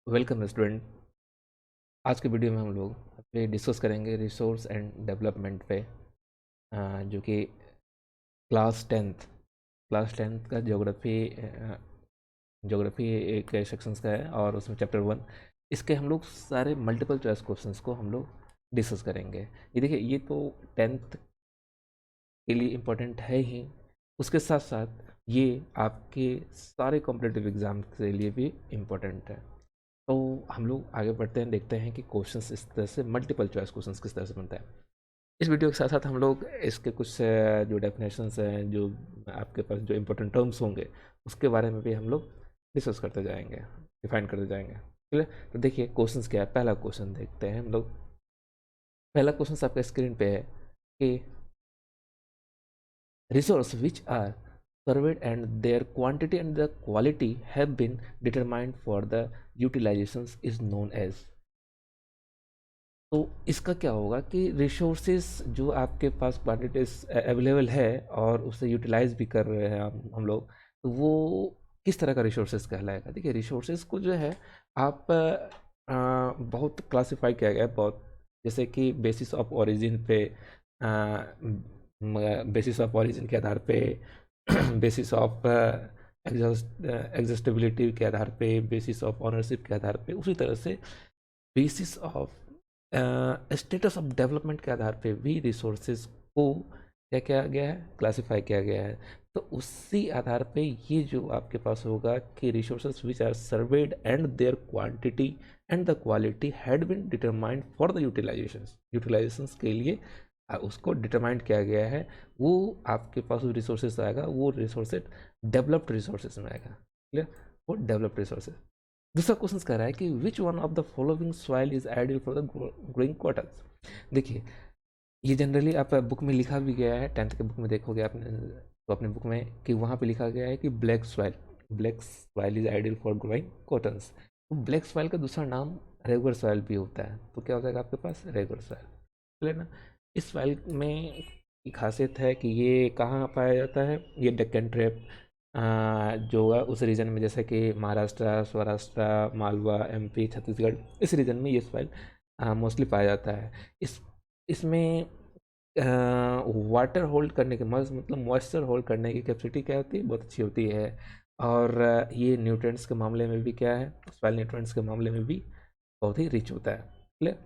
Welcome student. आज के video में हम लोग पे डिस्कस करेंगे रिसोर्स एंड डेवलपमेंट पे, जो कि क्लास टेंथ का ज्योग्राफी एक सेक्शंस का है और उसमें चैप्टर 1 इसके हम लोग सारे मल्टीपल चॉइस क्वेश्चंस को हम लोग डिस्कस करेंगे। ये देखिए, ये तो टेंथ के लिए इम्पोर्टेंट है ही, उसके साथ साथ ये आपके सारे कॉम्पिटिटिव एग्ज़ाम के लिए भी इम्पोर्टेंट है। तो हम लोग आगे बढ़ते हैं, देखते हैं कि क्वेश्चंस इस तरह से मल्टीपल चॉइस क्वेश्चंस किस तरह से बनता है। इस वीडियो के साथ साथ हम लोग इसके कुछ जो डेफिनेशंस हैं, जो आपके पास जो इंपॉर्टेंट टर्म्स होंगे उसके बारे में भी हम लोग डिस्कस करते जाएंगे, डिफाइन करते जाएंगे। ठीक है, तो देखिए क्वेश्चंस क्या है। पहला क्वेश्चन देखते हैं हम लोग। पहला क्वेश्चन आपके स्क्रीन पे है कि resources which are surveyed and their quantity and the quality have been determined for the utilizations is known as। तो इसका क्या होगा कि रिसोर्सेज जो आपके पास क्वांटिटीज अवेलेबल है और उसे यूटिलाइज भी कर रहे हैं हम लोग, तो वो किस तरह का रिसोर्सेज कहलाएगा। देखिए, रिसोर्सेज को जो है आप बहुत क्लासीफाई किया गया है, बहुत, जैसे कि बेसिस ऑफ ओरिजिन पे, बेसिस ऑफ ओरिजिन के आधार पे, बेसिस ऑफ एग्जस्टिबिलिटी के आधार पे, बेसिस ऑफ ऑनरशिप के आधार पे, उसी तरह से basis of status of development के आधार पे भी रिसोर्सेज को क्या किया गया है, क्लासिफाई किया गया है। तो उसी आधार पे ये जो आपके पास होगा कि resources which are served and their quantity and the quality had been determined for the utilisations के लिए उसको डिटरमाइंड किया गया है। वो आपके पास जो रिसोर्सेज आएगा वो रिसोर्सेज डेवलप्ड रिसोर्सेज में आएगा। क्लियर, वो डेवलप्ड रिसोर्सेज। दूसरा क्वेश्चन कह रहा है कि विच one of the following soil is ideal for the growing cottons. देखिए, ये जनरली आप बुक में लिखा भी गया है, टेंथ के बुक में देखोगे आपने, तो अपने बुक में कि वहाँ पे लिखा गया है कि black soil is ideal for growing cottons. तो ब्लैक सॉइल का दूसरा नाम रेगुलर सॉइल भी होता है। तो क्या हो जाएगा आपके पास, रेगुलर सॉइल। क्लियर ना। इस सॉइल में की खासियत है कि ये कहाँ पाया जाता है, ये डेक्कन ट्रैप जो है उस रीजन में, जैसे कि महाराष्ट्र, सौराष्ट्र, मालवा, एमपी, छत्तीसगढ़, इस रीजन में ये सॉइल मोस्टली पाया जाता है। इसमें वाटर होल्ड करने के मतलब मॉइस्चर होल्ड करने की कैपेसिटी क्या होती है, बहुत अच्छी होती है। और ये न्यूट्रिएंट्स के मामले में भी क्या है, सॉइल न्यूट्रिएंट्स के मामले में भी बहुत ही रिच होता है। क्लियर।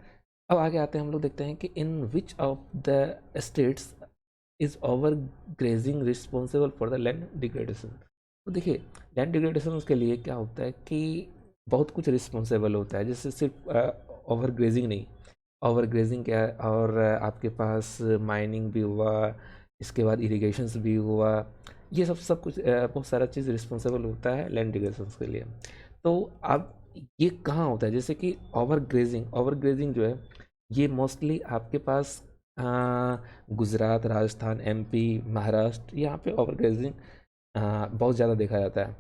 अब आगे आते हैं, हम लोग देखते हैं कि in which of the states is over grazing responsible for the land degradation. तो देखिए, लैंड डिग्रेडेशन के लिए क्या होता है कि बहुत कुछ रिस्पॉन्सिबल होता है, जैसे सिर्फ ओवर ग्रेजिंग नहीं, ओवर ग्रेजिंग क्या है, और आपके पास माइनिंग भी हुआ, इसके बाद इरिगेशंस भी हुआ, ये सब कुछ बहुत सारा चीज़ रिस्पॉन्सिबल होता है लैंड डिग्रेडेशन के लिए। तो अब ये कहाँ होता है, जैसे कि ओवर ग्रेजिंग जो है ये मोस्टली आपके पास गुजरात, राजस्थान, एमपी, महाराष्ट्र, यहाँ पे ओवरग्रेजिंग बहुत ज़्यादा देखा जाता है।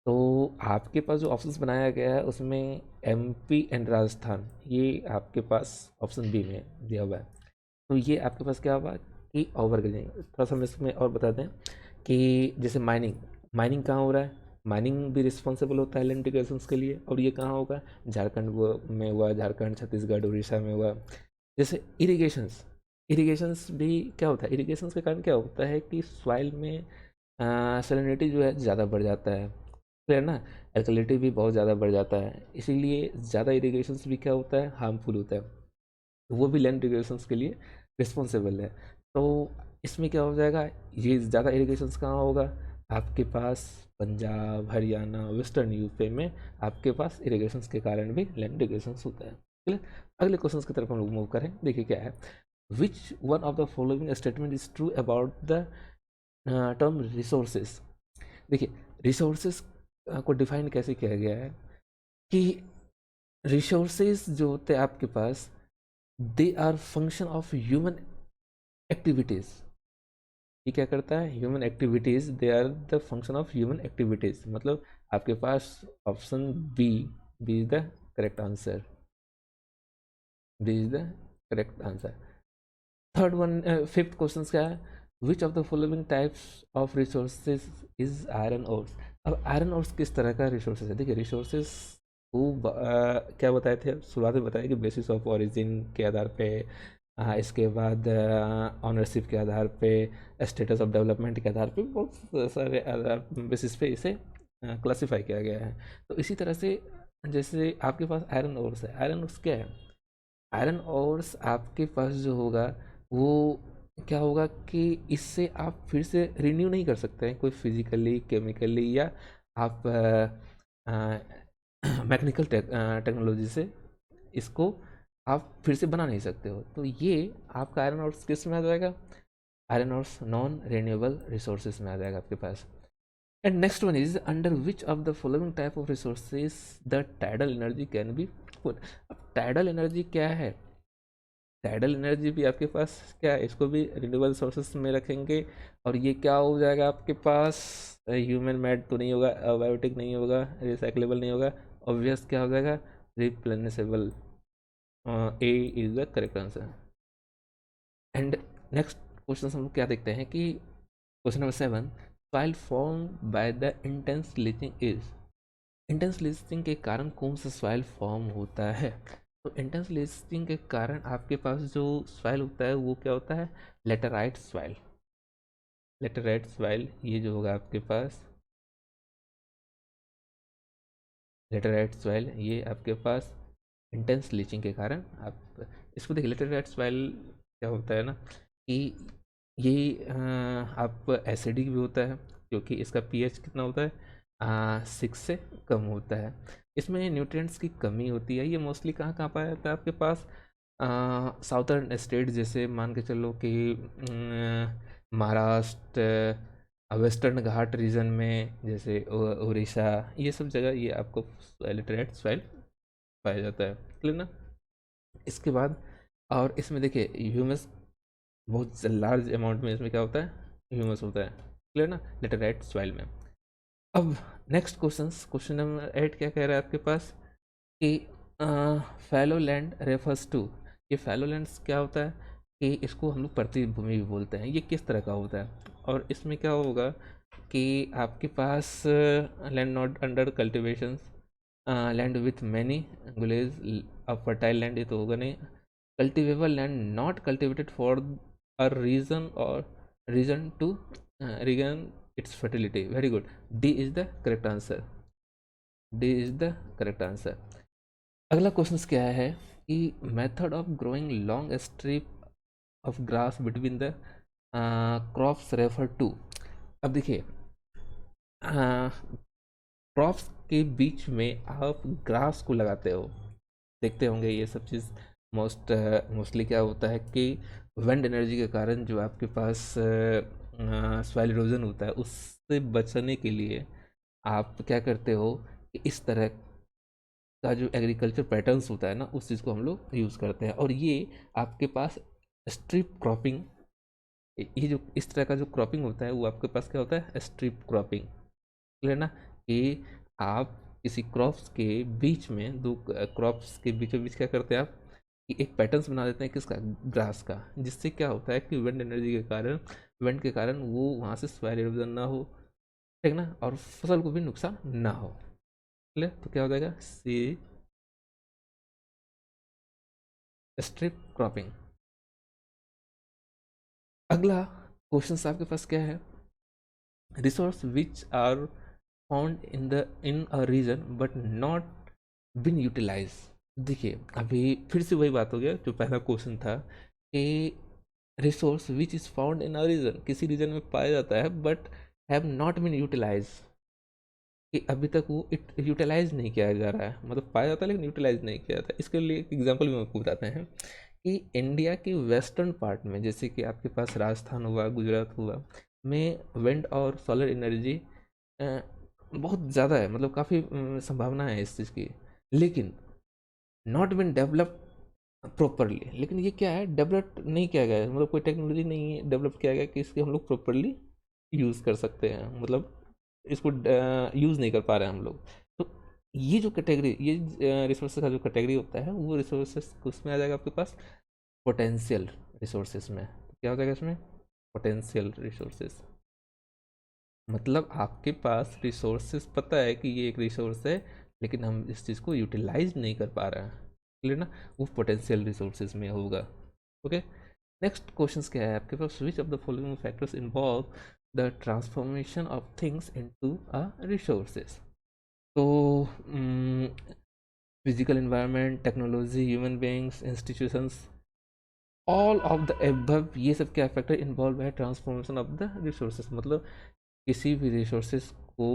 तो आपके पास जो ऑप्शंस बनाया गया है उसमें एमपी एंड राजस्थान, ये आपके पास ऑप्शन बी में दिया हुआ है। तो ये आपके पास क्या हुआ कि ओवरग्रेजिंग। थोड़ा सा हम इसमें और बता दें कि जैसे माइनिंग, माइनिंग कहाँ हो रहा है, माइनिंग भी रिस्पॉन्सिबल होता है लैंड डिग्रेडेशन के लिए, और ये कहाँ होगा, झारखंड में हुआ, झारखंड, छत्तीसगढ़, उड़ीसा में हुआ। जैसे इरिगेशंस, इरिगेशंस भी क्या होता है, इरिगेशंस के कारण क्या होता है कि सॉइल में सैलिनिटी जो है ज़्यादा बढ़ जाता है। क्लियर ना। एल्कलिटी भी बहुत ज़्यादा बढ़ जाता है, इसीलिए ज़्यादा इरिगेशंस भी क्या होता है, हार्मफुल होता है। तो वो भी लैंड इरिगेशंस के लिए रिस्पॉन्सिबल है। तो इसमें क्या हो जाएगा, ये ज़्यादा इरिगेशंस कहाँ होगा, आपके पास पंजाब, हरियाणा, वेस्टर्न यूपी में आपके पास इरिगेशंस के कारण भी लैंड इरिगेशंस होता है। क्लियर। अगले क्वेश्चन की तरफ हम लोग मूव करें। देखिए क्या है, विच one of the following statement is true about the term resources. देखिए, रिसोर्सेज को डिफाइन कैसे किया गया है कि रिसोर्सेज जो होते हैं आपके पास, they are function of human activities. ये क्या करता है, human activities, they are the function of human activities. मतलब आपके पास option B, B is the correct answer, B is the correct answer. Third one, fifth question क्या है, which of the following types of resources is iron ores. अब iron ores किस तरह का resources है। देखिए, रिसोर्सेज वो क्या बताए थे शुरुआत में, बताया कि बेसिस ऑफ ओरिजिन के आधार पे, इसके बाद ऑनरशिप के आधार पे, स्टेटस ऑफ डेवलपमेंट के आधार पे, बहुत सारे आधार बेसिस पे इसे क्लासिफाई किया गया है। तो इसी तरह से जैसे आपके पास आयरन ओर्स है, आयरन ओर्स क्या है, आयरन ओर्स आपके पास जो होगा वो क्या होगा कि इससे आप फिर से रिन्यू नहीं कर सकते हैं कोई फिजिकली, केमिकली, या आप मैकेनिकल टेक्नोलॉजी से इसको आप फिर से बना नहीं सकते हो। तो ये आपका आयरन ओर्स किस में आ जाएगा, iron ores non renewable resources में आ जाएगा आपके पास। And next one is under which of the following type of resources the tidal energy can be put. अब टाइडल एनर्जी क्या है, टाइडल एनर्जी भी आपके पास क्या है, इसको भी रिन्यूएबल सोर्सेस में रखेंगे। और ये क्या हो जाएगा आपके पास, ह्यूमन मेड तो नहीं होगा, बायोटिक नहीं होगा, रिसाइकलेबल नहीं होगा, ऑब्वियस क्या हो जाएगा, replenishable. A is the correct answer. And next question हम लोग क्या देखते हैं कि question number 7, soil form by the intense leaching is. Intense leaching के कारण कौन सा सॉइल फॉर्म होता है। तो इंटेंस लीचिंग के कारण आपके पास जो सॉइल होता है वो क्या होता है, लेटेराइट सॉइल। लेटेराइट सॉइल ये जो होगा आपके पास, लेटेराइट सॉइल ये आपके पास इंटेंस लीचिंग के कारण आप इसको देखिए। लेटेराइट सॉइल क्या होता है ना कि ये आप एसिडिक भी होता है, क्योंकि इसका पीएच कितना होता है, 6 से कम होता है। इसमें न्यूट्रिएंट्स की कमी होती है। ये मोस्टली कहाँ कहाँ पाया जाता है आपके पास, साउथर्न स्टेट, जैसे मान के चलो कि महाराष्ट्र, वेस्टर्न घाट रीजन में, जैसे उड़ीसा, ये सब जगह ये आपको लेटेराइट सॉइल पाया जाता है। क्लियर ना। इसके बाद और इसमें देखिए ह्यूमस बहुत लार्ज अमाउंट में इसमें क्या होता है, ह्यूमस होता है। क्लियर ना, लेटेराइट सॉइल में। अब नेक्स्ट क्वेश्चन नंबर 8 क्या कह रहा है आपके पास कि फैलो लैंड रेफर्स टू। ये फैलो लैंड्स क्या होता है कि इसको हम लोग प्रतिभूमि भी बोलते हैं। ये किस तरह का होता है, और इसमें क्या होगा कि आपके पास land not under cultivation, land with many gullies, अब फर्टाइल लैंड ये तो होगा नहीं, cultivable land not cultivated for a reason और reason to regain its fertility. Very good, D is the correct answer, D is the correct answer. अगला question क्या है कि method of growing long strip of grass between the crops refer to. अब देखिए crops के बीच में आप grass को लगाते हो, देखते होंगे ये सब चीज़। मोस्टली क्या होता है कि विंड एनर्जी के कारण जो आपके पास सॉइल इरोजन होता है उससे बचने के लिए आप क्या करते हो कि इस तरह का जो एग्रीकल्चर पैटर्न्स होता है ना उस चीज़ को हम लोग यूज़ करते हैं। और ये आपके पास स्ट्रिप क्रॉपिंग, ये जो इस तरह का जो क्रॉपिंग होता है वो आपके पास क्या होता है, स्ट्रिप क्रॉपिंग। क्लियर ना, कि आप किसी क्रॉप्स के बीच में, दो क्रॉप्स के बीचों बीच क्या करते हैं आप कि एक पैटर्न्स बना देते हैं किसका, ग्रास का, जिससे क्या होता है कि विंड एनर्जी के कारण, विंड के कारण वो वहाँ से सॉइल इरोजन ना हो, ठीक ना, और फसल को भी नुकसान ना हो। क्लियर, तो क्या हो जाएगा, सी स्ट्रिप क्रॉपिंग। अगला क्वेश्चन आपके पास क्या है, resource which are found in a region but not been utilise. देखिए अभी फिर से वही बात हो गया जो पहला क्वेश्चन था कि resource which is found in a region, किसी रीजन में पाया जाता है but have not been utilise, कि अभी तक वो यूटिलाइज नहीं किया जा रहा है, मतलब पाया जाता है लेकिन यूटिलाइज नहीं किया जाता है। इसके लिए एक एग्जाम्पल भी आपको बताते हैं कि इंडिया के वेस्टर्न पार्ट में, जैसे कि आपके पास राजस्थान हुआ, गुजरात हुआ, में विंड और सोलर एनर्जी बहुत ज़्यादा है, मतलब काफ़ी संभावना है इस चीज़ की, लेकिन नॉट बिन डेवलप प्रॉपरली। लेकिन ये क्या है, डेवलप नहीं किया गया है, मतलब कोई टेक्नोलॉजी नहीं डेवलप किया गया कि इसके हम लोग प्रॉपरली यूज़ कर सकते हैं, मतलब इसको यूज़ नहीं कर पा रहे हैं हम लोग। तो ये जो कैटेगरी, ये रिसोर्सेज का जो कैटेगरी होता है वो रिसोर्सेज उसमें आ जाएगा आपके पास पोटेंशियल रिसोर्सेज में। तो क्या हो जाएगा इसमें, पोटेंशियल रिसोर्सेज, मतलब आपके पास रिसोर्सेज पता है कि ये एक रिसोर्स है लेकिन हम इस चीज़ को यूटिलाइज नहीं कर पा रहे हैं, क्लियर ना, वो पोटेंशियल रिसोर्सेज में होगा। ओके, नेक्स्ट क्वेश्चन क्या है आपके पास, which of the following factors involve the transformation of things into a resources. तो physical environment, technology, human beings, institutions, all of the above, ये सब क्या फैक्टर इन्वॉल्व है ट्रांसफॉर्मेशन ऑफ द रिसोर्सेज। मतलब किसी भी रिसोर्सेज को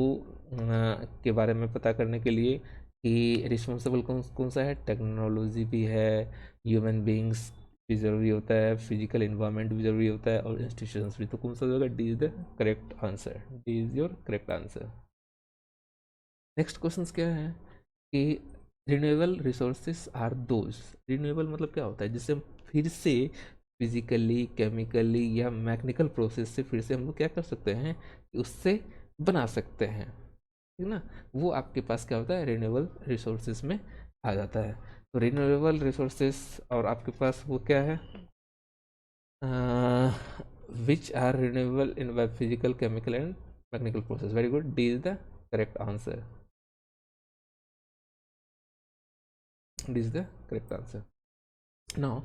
के बारे में पता करने के लिए कि रिस्पॉन्सिबल कौन कौन सा है, टेक्नोलॉजी भी है, ह्यूमन बींग्स भी ज़रूरी होता है, फिजिकल इन्वायरमेंट भी ज़रूरी होता है, और इंस्टीट्यूशंस भी। तो कौन सा होगा, D is the correct answer, D is your correct answer. Next question क्या है कि renewable resources are those, renewable मतलब क्या होता है, जिससे हम फिर से फिजिकली, केमिकली या मैकेनिकल प्रोसेस से फिर से हम लोग क्या कर सकते हैं, उससे बना सकते हैं, ठीक ना। वो आपके पास क्या होता है, रिन्यूएबल रिसोर्सेज में आ जाता है। तो रिन्यूएबल रिसोर्सेज और आपके पास वो क्या है, which are renewable in by physical, chemical and mechanical process. Very good, D is the correct answer, D is the correct answer. Now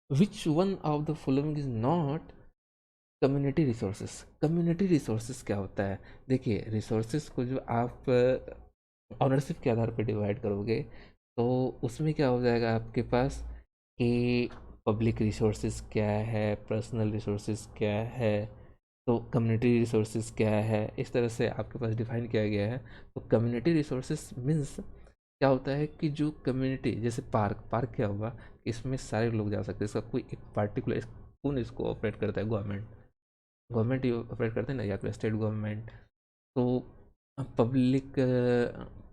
which one of the following is not community resources. Community resources क्या होता है, देखिए resources को जो आप ownership के आधार पर divide करोगे तो उसमें क्या हो जाएगा आपके पास कि पब्लिक रिसोर्सेज क्या है, पर्सनल रिसोर्सेज क्या है, तो कम्युनिटी रिसोर्सेज क्या है, इस तरह से आपके पास डिफाइन किया गया है। तो कम्युनिटी रिसोर्सेज मीन्स क्या होता है कि जो कम्युनिटी, जैसे पार्क, पार्क क्या होगा, इसमें सारे लोग जा सकते हैं, इसका कोई एक पार्टिकुलर, कौन इसको ऑपरेट करता है, गवर्नमेंट, गवर्नमेंट ही ऑपरेट करते हैं ना, या तो स्टेट गवर्नमेंट। तो पब्लिक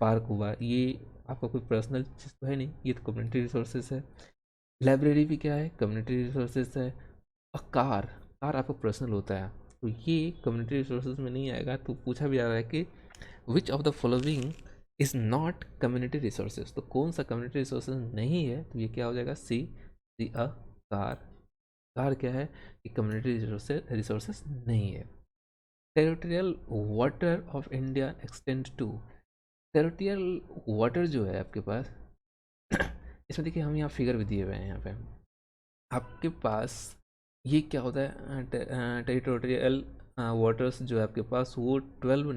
पार्क हुआ, ये आपका कोई पर्सनल चीज़ तो है नहीं, ये तो कम्युनिटी रिसोर्सेज है। लाइब्रेरी भी क्या है, कम्युनिटी रिसोर्सेज है। और कार, कार आपका पर्सनल होता है, तो ये कम्युनिटी रिसोर्सेज में नहीं आएगा। तो पूछा भी जा रहा है कि विच of the following is not community resources, तो कौन सा कम्युनिटी रिसोर्सेज नहीं है, तो ये क्या हो जाएगा, सी, दी अ कार। कार क्या है कि कम्युनिटी रिसोर्सेज नहीं है। Territorial water of India extend to, territorial water जो है आपके पास इसमें देखिए हम यहाँ फिगर भी दिए हुए हैं, यहाँ पे आपके पास ये क्या होता है, टेरिटोरियल वाटर्स जो है आपके पास वो 12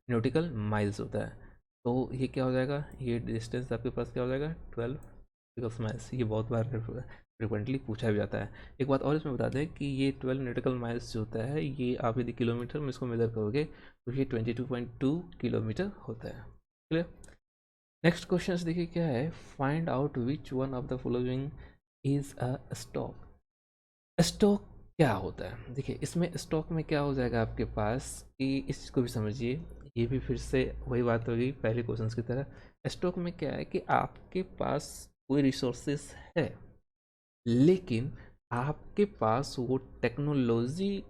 न्यूटिकल माइल्स होता है। तो ये क्या हो जाएगा, ये डिस्टेंस आपके पास क्या हो जाएगा, 12 न्यूटिकल माइल्स। ये बहुत बार फ्रिक्वेंटली पूछा भी जाता है। एक बात और इसमें बता दें कि ये 12 न्यूटिकल माइल्स जो होता है, ये आप यदि किलोमीटर में इसको मेजर करोगे तो ये 22.2 किलोमीटर होता है, क्लियर। नेक्स्ट क्वेश्चन देखिए क्या है, find out which one of the following is a stock. Stock क्या होता है, देखिए इसमें स्टॉक में क्या हो जाएगा आपके पास कि इस चीज़ को भी समझिए, ये भी फिर से वही बात होगी पहले क्वेश्चंस की तरह। स्टॉक में क्या है कि आपके पास कोई रिसोर्सेस है, लेकिन आपके पास वो टेक्नोलॉजी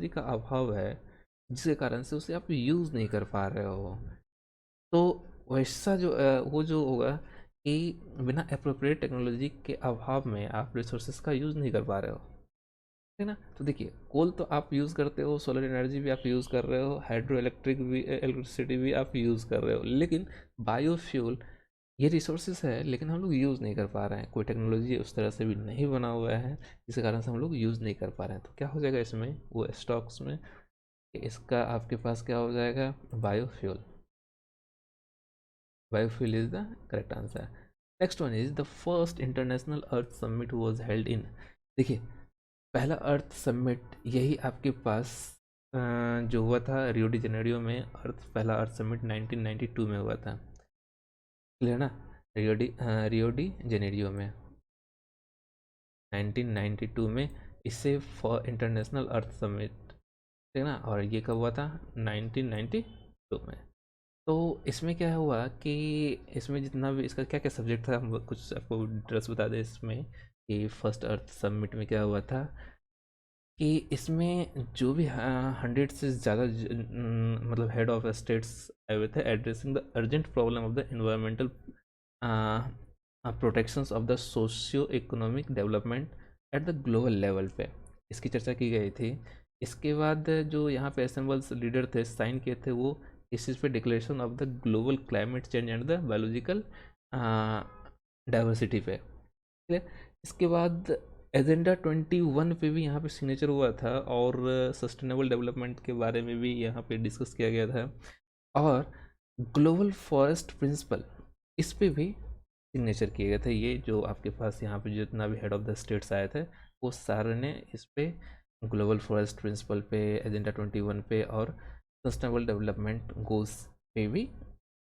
का अभाव है, जिसके कारण से उसे आप यूज़ नहीं कर पा रहे हो। तो वैसा जो वो जो होगा कि बिना अप्रोप्रिएट टेक्नोलॉजी के अभाव में आप रिसोर्सेज का यूज़ नहीं कर पा रहे हो, है ना। तो देखिए कोल तो आप यूज़ करते हो, सोलर एनर्जी भी आप यूज़ कर रहे हो, हाइड्रो इलेक्ट्रिक भी, इलेक्ट्रिसिटी भी आप यूज़ कर रहे हो, लेकिन बायोफ्यूल ये रिसोर्सेज है लेकिन हम लोग यूज़ नहीं कर पा रहे हैं, कोई टेक्नोलॉजी उस तरह से भी नहीं बना हुआ है जिसके कारण से हम लोग यूज़ नहीं कर पा रहे हैं। तो क्या हो जाएगा इसमें, वो स्टॉक्स में, कि इसका आपके पास क्या हो जाएगा, biofuel. Biofuel is the correct answer. Next one is the first international earth summit was held in, देखिए पहला अर्थ समिट यही आपके पास जो हुआ था रियो डी जेनेरियो में, पहला अर्थ समिट 1992 में हुआ था, क्लियर ना। रियो डी जेनेरियो में 1992 में, इससे फॉर इंटरनेशनल अर्थ समिट, ठीक है ना। और ये कब हुआ था, 1992 में। तो इसमें क्या हुआ कि इसमें जितना भी इसका क्या क्या सब्जेक्ट था, हम कुछ आपको डिटेल्स बता दें इसमें कि फर्स्ट अर्थ समिट में क्या हुआ था कि इसमें जो भी 100 से ज़्यादा मतलब हेड ऑफ स्टेट्स आए हुए थे, addressing the urgent problem of the environmental protections of the socio economic development at the global level पे इसकी चर्चा की गई थी। इसके बाद जो यहाँ पे असेंबल्स लीडर थे, साइन किए थे वो इस चीज़ पे declaration of the global climate change and the biological diversity पे, ठीक है। इसके बाद एजेंडा 21 पे भी यहाँ पे सिग्नेचर हुआ था और सस्टेनेबल डेवलपमेंट के बारे में भी यहाँ पे डिस्कस किया गया था। और ग्लोबल फॉरेस्ट प्रिंसिपल, इस पे भी सिग्नेचर किए गए थे। ये जो आपके पास यहाँ पे जितना भी हेड ऑफ द स्टेट्स आए थे वो सारे ने इस पे ग्लोबल फॉरेस्ट प्रिंसिपल पे, एजेंडा 21 पे और सस्टेनेबल डेवलपमेंट गोल्स पे भी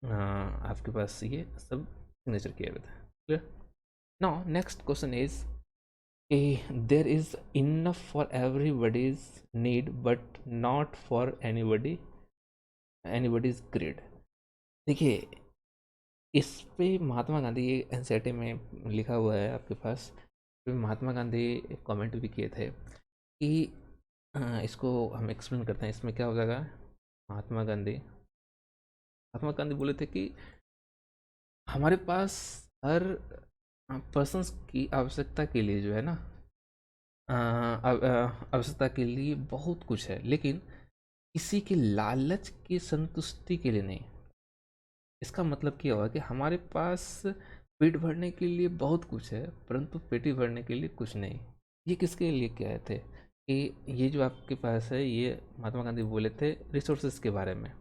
आपके पास ये सब सिग्नेचर किए गए थे, clear. Now next question is there is enough for everybody's need but not for anybody's greed. देखिए, इस पे महात्मा गांधी, ये एनसीईआरटी में लिखा हुआ है आपके पास, पे महात्मा गांधी कमेंट भी किए थे कि इसको हम एक्सप्लेन करते हैं। इसमें क्या हो जाएगा, महात्मा गांधी बोले थे कि हमारे पास हर पर्सन्स की आवश्यकता के लिए जो है ना, आवश्यकता के लिए बहुत कुछ है, लेकिन किसी के लालच की संतुष्टि के लिए नहीं। इसका मतलब क्या हुआ कि हमारे पास पेट भरने के लिए बहुत कुछ है परंतु पेटी भरने के लिए कुछ नहीं। ये किसके लिए कहे थे कि ये जो आपके पास है, ये महात्मा गांधी बोले थे रिसोर्सेज के बारे में।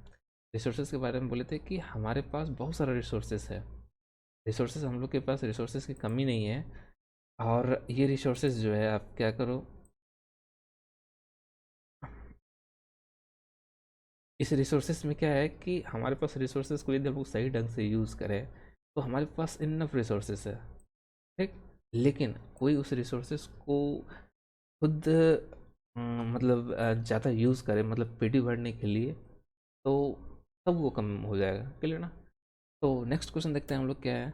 रिसोर्सेज के बारे में बोले थे कि हमारे पास बहुत सारा रिसोर्सेज है, रिसोर्सेज, हम लोग के पास रिसोर्सेज की कमी नहीं है। और ये रिसोर्सेज जो है आप क्या करो, इस रिसोर्सेज में क्या है कि हमारे पास रिसोर्सेज को यदि हम लोग सही ढंग से यूज़ करें तो हमारे पास इनफ रिसोर्सेज है, ठीक। लेकिन कोई उस रिसोर्सेज को खुद मतलब ज़्यादा यूज़ करे, मतलब पेटी भरने के लिए, तो तब वो कम हो जाएगा, क्लियर ना। तो नेक्स्ट क्वेश्चन देखते हैं हम लोग क्या है।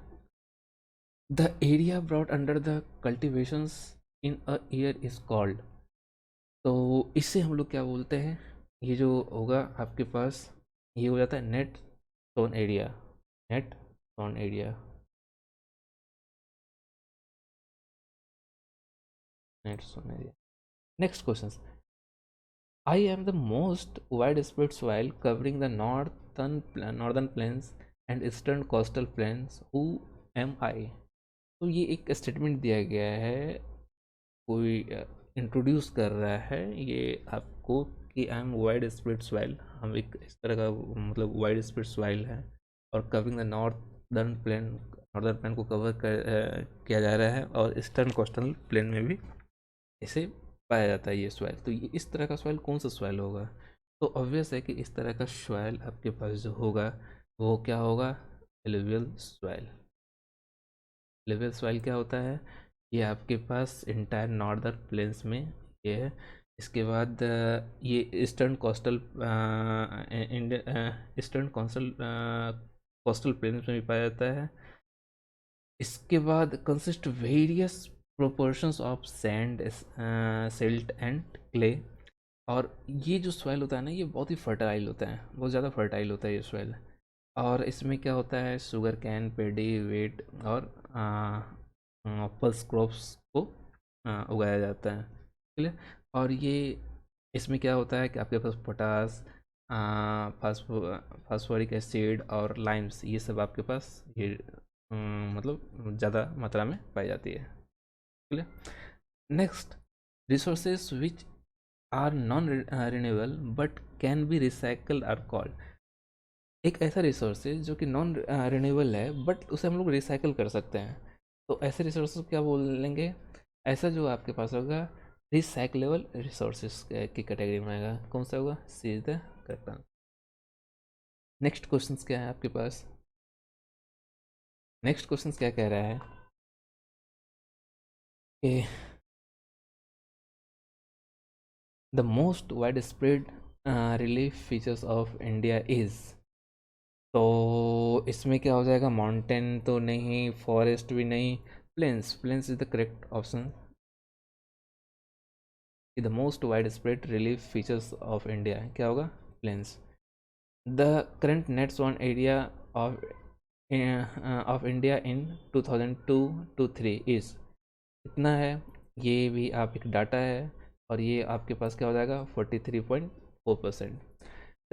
The area brought under the cultivations in a year is called. तो इससे हम लोग क्या बोलते हैं, ये जो होगा आपके पास, ये हो जाता है net sown area, net sown area, net sown area. Next question, I am the most widespread soil covering the northern plains and eastern coastal plains. Who am I? तो ये एक स्टेटमेंट दिया गया है, कोई इंट्रोड्यूस कर रहा है ये आपको कि I am wide spread soil, हम एक इस तरह का मतलब वाइड स्प्रेड सॉइल है और कवरिंग द नॉर्दर्न प्लेन को कवर किया जा रहा है और ईस्टर्न कोस्टल प्लेन में भी इसे पाया जाता है ये सॉइल। तो ये इस तरह का सॉइल कौन सा सॉइल होगा, तो ऑब्वियस है कि इस तरह का सॉइल आपके पास जो होगा वो क्या होगा, एलुवियल सॉइल। एलुवियल सॉइल क्या होता है, ये आपके पास इंटायर नॉर्दर्न प्लेन्स में ये है। इसके बाद ये ईस्टर्न कोस्टल प्लेन्स में भी पाया जाता है। इसके बाद consist various proportions of sand, silt and clay. और ये जो सॉइल होता है ना, ये बहुत ही फर्टाइल होता है, बहुत ज़्यादा फर्टाइल होता है ये सॉइल। और इसमें क्या होता है, शुगर कैन, पेडी, वेट और पल्स क्रॉप्स को उगाया जाता है, ठीक है। और ये इसमें क्या होता है कि आपके पास पोटास, फास्फोरिक एसिड और लाइम्स, ये सब आपके पास ये मतलब ज़्यादा मात्रा में पाई जाती है, clear. Next, resources which are non renewable but can be recycled are called. एक ऐसा रिसोर्स है जो कि नॉन रिन्यूएबल है बट उसे हम लोग रिसाइकल कर सकते हैं, तो ऐसे रिसोर्स क्या बोलेंगे, ऐसा जो आपके पास होगा रिसाइकलेबल रिसोर्सेज की कैटेगरी में आएगा। कौन सा होगा, C is the correct answer. Next question क्या है आपके पास, नेक्स्ट क्वेश्चन क्या कह रहा है कि the most wide spread relief features of India is. तो इसमें क्या हो जाएगा, माउंटेन तो नहीं, फॉरेस्ट भी नहीं, plains, plains is the correct option. The most wide spread relief features of India क्या होगा, plains. The current net sown area of of India in 2002 to 3 is, कितना है, ये भी आप एक डाटा है और ये आपके पास क्या हो जाएगा 43.4%।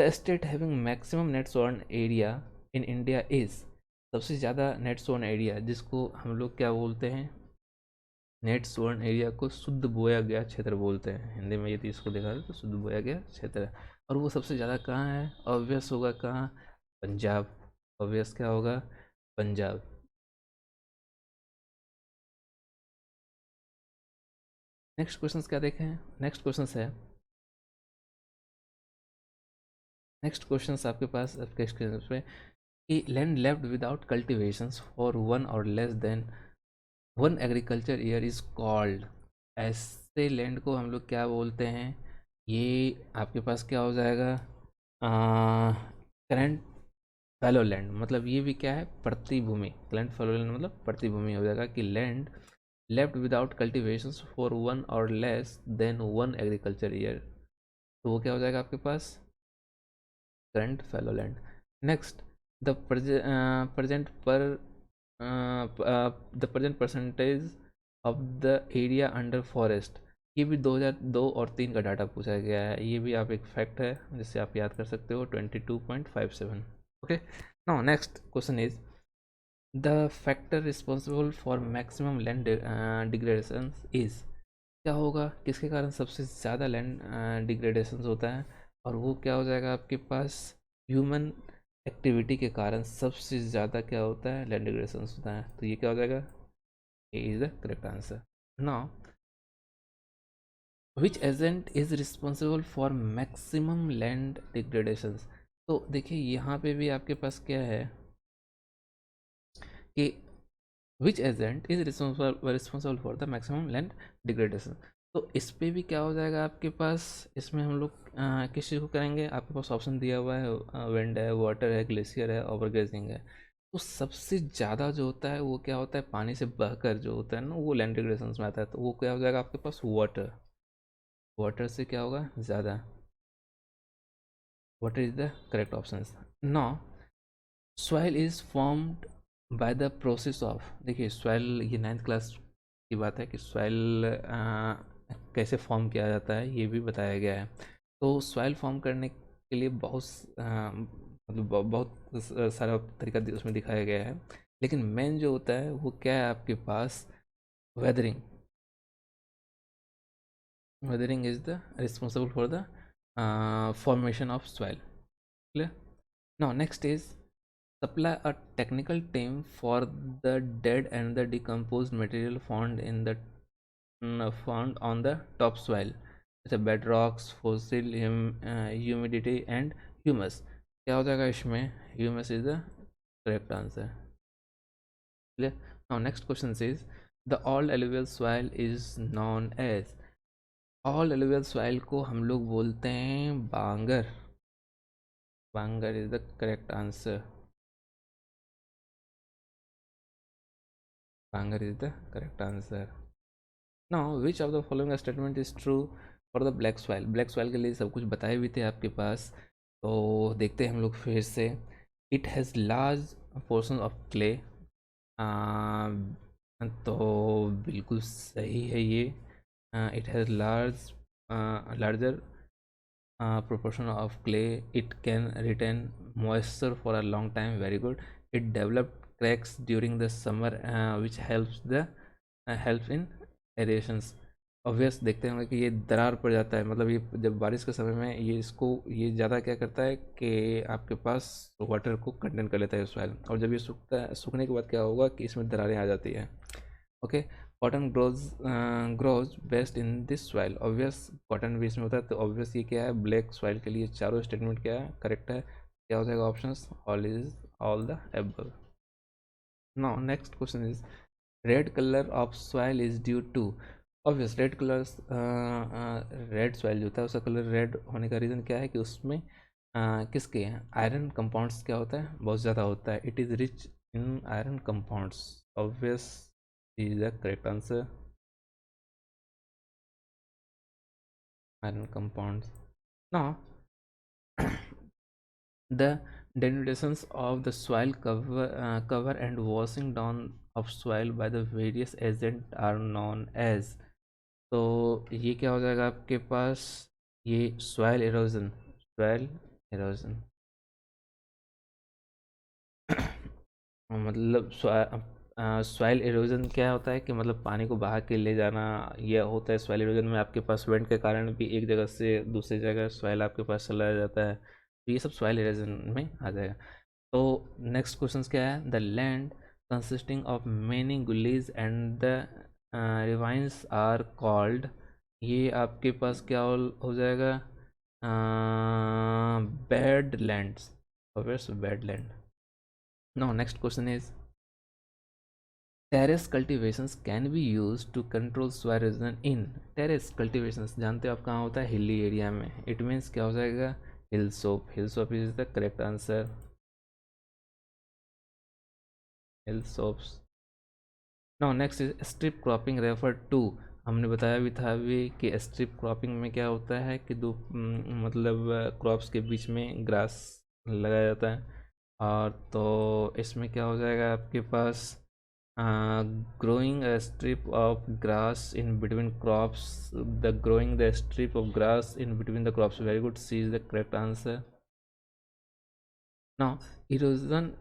The state having maximum net sown area in India is, सबसे ज़्यादा नेट सोन एरिया जिसको हम लोग क्या बोलते हैं, नेट सोन एरिया को शुद्ध बोया गया क्षेत्र बोलते हैं हिंदी में, यदि इसको देखा जाए तो शुद्ध बोया गया क्षेत्र है। और वो सबसे ज़्यादा कहाँ है, ऑब्वियस होगा कहाँ, पंजाब। ऑब्वियस क्या होगा, पंजाब। नेक्स्ट क्वेश्चन क्या देखें, नेक्स्ट क्वेश्चन है, नेक्स्ट क्वेश्चन आपके पास आपके स्क्रीन पे कि land left without cultivations for one और less than one agriculture year is called, ऐसे लैंड को हम लोग क्या बोलते हैं, ये आपके पास क्या हो जाएगा, करंट फैलो लैंड, मतलब ये भी क्या है, प्रतिभूमि। करंट फैलो लैंड मतलब प्रतिभूमि हो जाएगा कि land left without cultivations for one और less than one agriculture year, तो वो क्या हो जाएगा आपके पास, current fallow land. Next, the present per the present percentage of the area under forest, ये भी 2002 और 3 का डाटा पूछा गया है, ये भी आप एक फैक्ट है जिससे आप याद कर सकते हो, 22.57। Okay, now next question is the factor responsible for maximum land degradation is, क्या होगा, किसके कारण सबसे ज़्यादा लैंड डिग्रेडेशन होता है, और वो क्या हो जाएगा आपके पास, ह्यूमन एक्टिविटी के कारण सबसे ज़्यादा क्या होता है, लैंड डिग्रेडेशन होता है, तो ये क्या हो जाएगा, A is the correct answer. Now which agent is responsible for maximum land degradation, तो देखिए यहाँ पे भी आपके पास क्या है कि which agent is responsible for the maximum land degradation, तो इस पे भी क्या हो जाएगा आपके पास, इसमें हम लोग किस चीज़ को करेंगे, आपके पास ऑप्शन दिया हुआ है, विंड है, वाटर है, ग्लेशियर है, ओवरग्रेजिंग है, तो सबसे ज़्यादा जो होता है वो क्या होता है, पानी से बहकर जो होता है ना वो लैंड डिग्रेडेशन में आता है, तो वो क्या हो जाएगा आपके पास, वाटर। वाटर से क्या होगा ज़्यादा, water is the correct option. No, soil is formed by the process of, देखिए सॉइल, ये 9th क्लास की बात है कि सॉइल कैसे फॉर्म किया जाता है ये भी बताया गया है। तो सॉइल फॉर्म करने के लिए बहुत मतलब बहुत सारा तरीका उसमें दिखाया गया है, लेकिन मेन जो होता है वो क्या है आपके पास, weathering. Weathering is the responsible for the formation of soil. Clear? Now next is supply a technical term for the dead and the decomposed material found in the found on the topsoil, it's a bedrocks, fossil, humidity and humus, क्या हो जाएगा इसमें, humus is the correct answer. Clear? Now next question says the all alluvial soil is known as, old alluvial soil को हम लोग बोलते हैं bangar, bangar is the correct answer, bangar is the correct answer. Now which of the following statement is true for the black soil, black soil के लिए सब कुछ बताए हुए थे आपके पास, तो देखते हैं हम लोग फिर से, it has large portion of clay, तो बिल्कुल सही है ये, it has larger proportion of clay, it can retain moisture for a long time, very good, it developed cracks during the summer, which helps in aerations। Obvious देखते होंगे कि ये दरार पड़ जाता है, मतलब ये जब बारिश के समय में ये इसको ये ज़्यादा क्या करता है कि आपके पास वाटर को कंटेन कर लेता है सॉइल, और जब ये सूखता है, सूखने के बाद क्या होगा कि इसमें दरारें आ जाती है। Okay, cotton grows best in this soil, obvious cotton भी इसमें होता है, तो ऑब्वियस ये क्या है, ब्लैक सॉइल के लिए चारों स्टेटमेंट क्या है, करेक्ट है, क्या हो जाएगा options, all is all the above. Now next question is red colour of soil is due to, obvious red colour, red soil जो होता है उसका कलर रेड होने का रीज़न क्या है कि उसमें किसके आयरन कंपाउंड्स क्या होता है, बहुत ज़्यादा होता है, it is rich in iron compounds, obvious is the correct answer, iron compounds। Now the denudations of the soil cover and washing down of soil by the various agents are known as, तो ये क्या हो जाएगा आपके पास, ये soil erosion, soil halogen मतलब soil halogen क्या होता है कि मतलब पानी को बहा के ले जाना, यह होता है सॉइल एरोजन में। आपके पास विंड के कारण भी एक जगह से दूसरी जगह सॉइल आपके पास चला जाता है, तो ये सब सॉइल एरोजन में आ जाएगा। तो नेक्स्ट क्वेश्चन क्या है, the land consisting of many gullies and the ravines are called, ये आपके पास क्या हो जाएगा, bad lands, bad land. Now next question is, terrace cultivations can be used to control soil erosion in, terrace cultivations जानते हो आप कहाँ होता है, हिली एरिया में। इट मीन्स क्या हो जाएगा, hill slope, hill slope is the correct answer, hill slopes. Now next is strip cropping refer to, हमने बताया भी था अभी कि स्ट्रिप क्रॉपिंग में क्या होता है कि दो मतलब क्रॉप्स के बीच में ग्रास लगाया जाता है। और तो इसमें क्या हो जाएगा आपके पास, growing a strip of grass in between crops, the growing the strip of grass in between the crops, very good, C is the correct answer. Now erosion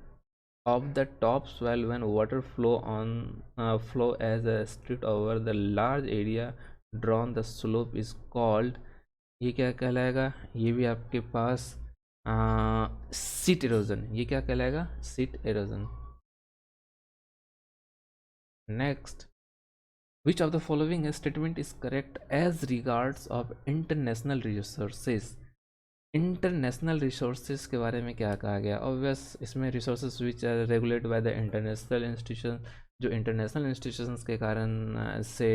of the top soil when water flow as a strip over the large area drawn the slope is called, ये क्या कहलाएगा, ये भी आपके पास seat halogen, ये क्या कहलाएगा, seat halogen. Next, which of the following statement is correct as regards of international resources, international resources के बारे में क्या कहा गया, ऑब्वियस इसमें resources which are regulate by the international institution, जो इंटरनेशनल इंस्टीट्यूशंस के कारण से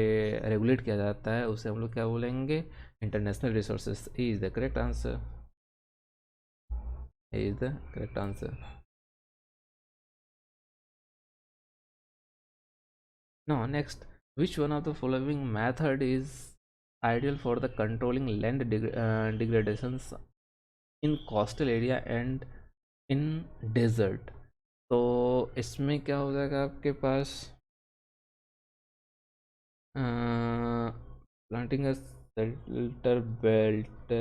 रेगुलेट किया जाता है उसे हम लोग क्या बोलेंगे, international resources. Is the correct answer, is the correct answer. Now next, which one of the following method is ideal for the controlling land degradations in coastal area and in desert? तो इसमें क्या हो जाएगा आपके पास, planting shelter belt,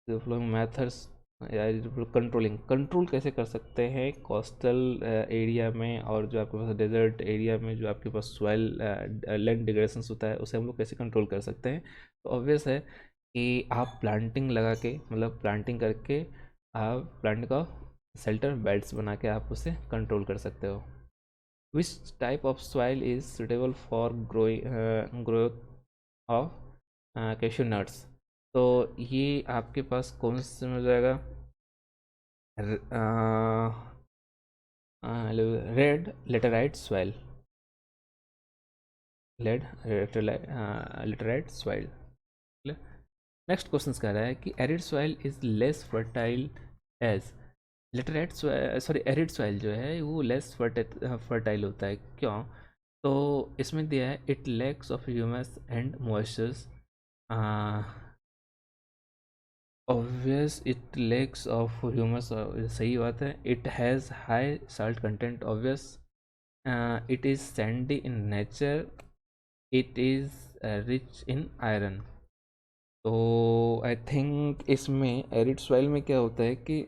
flowing methods, controlling, control कैसे कर सकते हैं कोस्टल एरिया में और जो आपके पास डेजर्ट एरिया में जो आपके पास सॉइल लैंड डिग्रेडेशन होता है उसे हम लोग कैसे कंट्रोल कर सकते हैं। तो ऑब्वियस है कि आप प्लांटिंग लगा के, मतलब प्लांटिंग करके आप प्लांट का शेल्टर बेल्ट्स बना के आप उसे कंट्रोल कर सकते हो। Which type of soil is suitable for growth of cashew nuts, तो ये आपके पास कौन से में हो जाएगा, red laterite soil, red laterite soil. Next question कह रहा है कि arid soil is less fertile as, laterite sorry arid soil जो है वो लेस फर्टाइल होता है, क्यों, तो इसमें दिया है it lacks of humus and moistures, obvious it lacks of humus, सही बात है। It has high salt content, obvious. It is sandy in nature, it is rich in iron. तो आई थिंक इसमें एरिड सॉइल में क्या होता है कि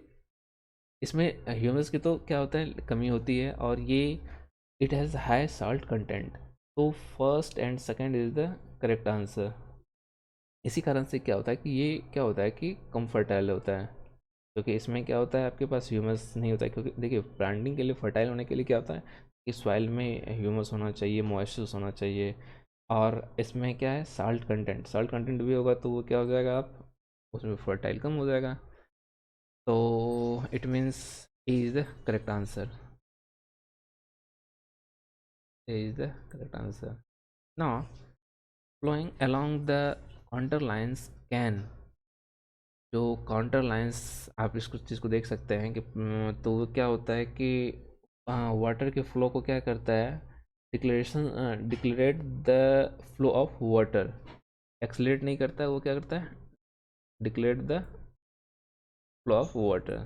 इसमें ह्यूमस की तो क्या होता है कमी होती है, और ये it has high salt content, तो first and second is the correct answer. इसी कारण से क्या होता है कि ये क्या होता है कि कम फर्टाइल होता है, क्योंकि इसमें क्या होता है आपके पास ह्यूमस नहीं होता है, क्योंकि देखिए प्लांटिंग के लिए फर्टाइल होने के लिए क्या होता है कि सॉइल में ह्यूमस होना चाहिए, मॉइस्चर होना चाहिए, और इसमें क्या है साल्ट कंटेंट, साल्ट कंटेंट भी होगा तो वो क्या हो जाएगा, आप उसमें फर्टाइल कम हो जाएगा। तो it means is the correct answer, is the correct answer. Now flowing along the contour lines can, जो काउंटर लाइंस आप इसको चीज़ को देख सकते हैं कि तो वो क्या होता है कि वाटर के फ्लो को क्या करता है, decelerate the flow of water, accelerate नहीं करता है, वो क्या करता है, decelerate the flow of water.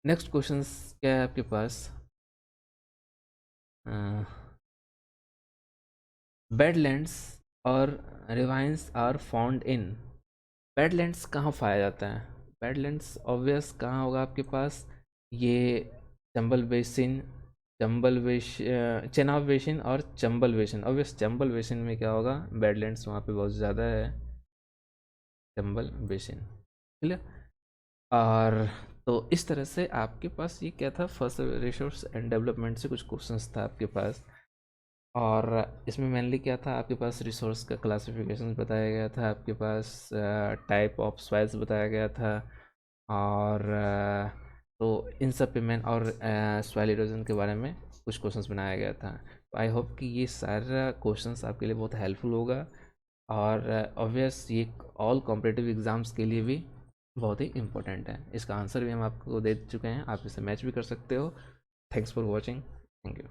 Next question क्या है आपके पास, बेडलैंड्स और ravines are found in, wetlands कहाँ पाया जाता है? वेटलैंड्स ऑब्वियस कहाँ होगा आपके पास? ये चंबल बेसिन, चेनाब बेसिन और Chambal basin. Obvious Chambal basin में क्या होगा? वेटलैंड्स वहाँ पे बहुत ज़्यादा है, चंबल बेसिन। क्लियर? और तो इस तरह से आपके पास ये क्या था, फर्स्ट रिसोर्स एंड डेवलपमेंट से कुछ क्वेश्चंस था आपके पास। और इसमें मेनली क्या था आपके पास? रिसोर्स का क्लासिफिकेशन बताया गया था, आपके पास टाइप ऑफ सॉइल्स बताया गया था, और तो इन सब पे मेन, और सॉइल इरोजन के बारे में कुछ क्वेश्चंस बनाया गया था। तो आई होप कि ये सारा क्वेश्चंस आपके लिए बहुत हेल्पफुल होगा, और ऑब्वियस ये ऑल कॉम्पिटिटिव एग्ज़ाम्स के लिए भी बहुत ही इंपॉर्टेंट है। इसका आंसर भी हम आपको दे चुके हैं, आप इसे मैच भी कर सकते हो। Thanks for watching. Thank you.